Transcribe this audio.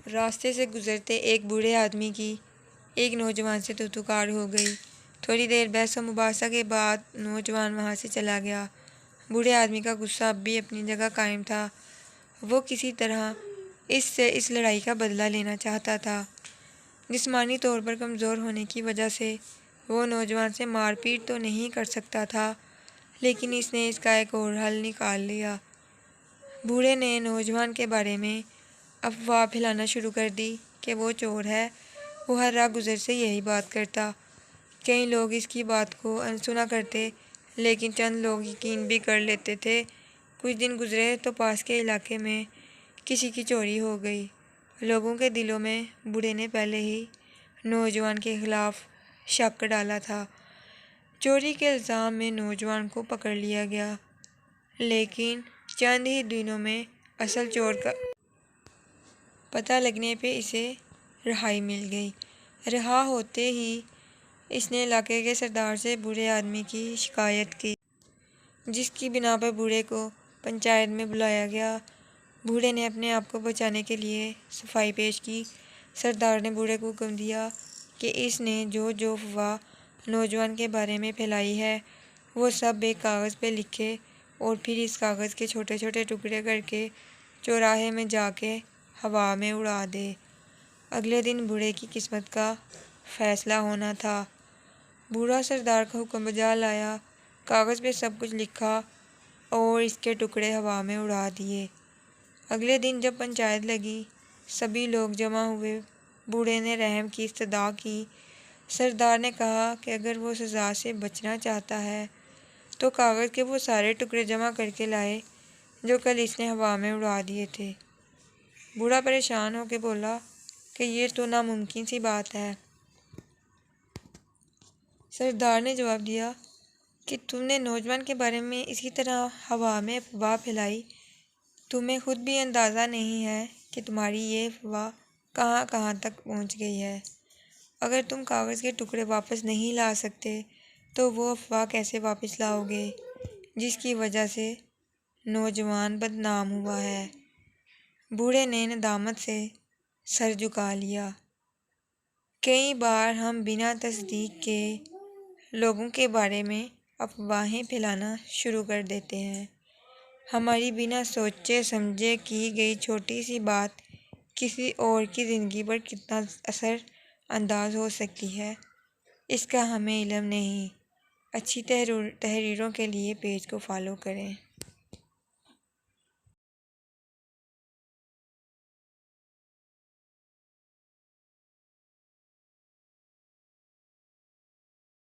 راستے سے گزرتے ایک بوڑھے آدمی کی ایک نوجوان سے توتوکار ہو گئی۔ تھوڑی دیر بحث و مباحثہ کے بعد نوجوان وہاں سے چلا گیا۔ بوڑھے آدمی کا غصہ اب بھی اپنی جگہ قائم تھا۔ وہ کسی طرح اس لڑائی کا بدلہ لینا چاہتا تھا۔ جسمانی طور پر کمزور ہونے کی وجہ سے وہ نوجوان سے مار پیٹ تو نہیں کر سکتا تھا، لیکن اس نے اس کا ایک اور حل نکال لیا۔ بوڑھے نے نوجوان کے بارے میں افواہ پھیلانا شروع کر دی کہ وہ چور ہے۔ وہ ہر راہ گزر سے یہی بات کرتا۔ کئی لوگ اس کی بات کو انسنا کرتے، لیکن چند لوگ یقین بھی کر لیتے تھے۔ کچھ دن گزرے تو پاس کے علاقے میں کسی کی چوری ہو گئی۔ لوگوں کے دلوں میں بوڑھے نے پہلے ہی نوجوان کے خلاف شک ڈالا تھا۔ چوری کے الزام میں نوجوان کو پکڑ لیا گیا، لیکن چند ہی دنوں میں اصل چور کا پتہ لگنے پہ اسے رہائی مل گئی۔ رہا ہوتے ہی اس نے علاقے کے سردار سے بوڑھے آدمی کی شکایت کی، جس کی بنا پر بوڑھے کو پنچایت میں بلایا گیا۔ بوڑھے نے اپنے آپ کو بچانے کے لیے صفائی پیش کی۔ سردار نے بوڑھے کو حکم دیا کہ اس نے جو افواہ نوجوان کے بارے میں پھیلائی ہے وہ سب ایک کاغذ پہ لکھے اور پھر اس کاغذ کے چھوٹے چھوٹے ٹکڑے کر کے چوراہے میں جا کے ہوا میں اڑا دے۔ اگلے دن بوڑھے کی قسمت کا فیصلہ ہونا تھا۔ بوڑھا سردار کا حکم بجا لایا، کاغذ پہ سب کچھ لکھا اور اس کے ٹکڑے ہوا میں اڑا دیے۔ اگلے دن جب پنچایت لگی، سبھی لوگ جمع ہوئے۔ بوڑھے نے رحم کی استدعا کی۔ سردار نے کہا کہ اگر وہ سزا سے بچنا چاہتا ہے تو کاغذ کے وہ سارے ٹکڑے جمع کر کے لائے جو کل اس نے ہوا میں اڑا دیے تھے۔ بوڑھا پریشان ہو کے بولا کہ یہ تو ناممکن سی بات ہے۔ سردار نے جواب دیا کہ تم نے نوجوان کے بارے میں اسی طرح ہوا میں افواہ پھیلائی۔ تمہیں خود بھی اندازہ نہیں ہے کہ تمہاری یہ افواہ کہاں کہاں تک پہنچ گئی ہے۔ اگر تم کاغذ کے ٹکڑے واپس نہیں لا سکتے تو وہ افواہ کیسے واپس لاؤ گے جس کی وجہ سے نوجوان بدنام ہوا ہے؟ بوڑھے نے ندامت سے سر جھکا لیا۔ کئی بار ہم بنا تصدیق کے لوگوں کے بارے میں افواہیں پھیلانا شروع کر دیتے ہیں۔ ہماری بنا سوچے سمجھے کی گئی چھوٹی سی بات کسی اور کی زندگی پر کتنا اثر انداز ہو سکتی ہے، اس کا ہمیں علم نہیں۔ اچھی تحریروں کے لیے پیج کو فالو کریں۔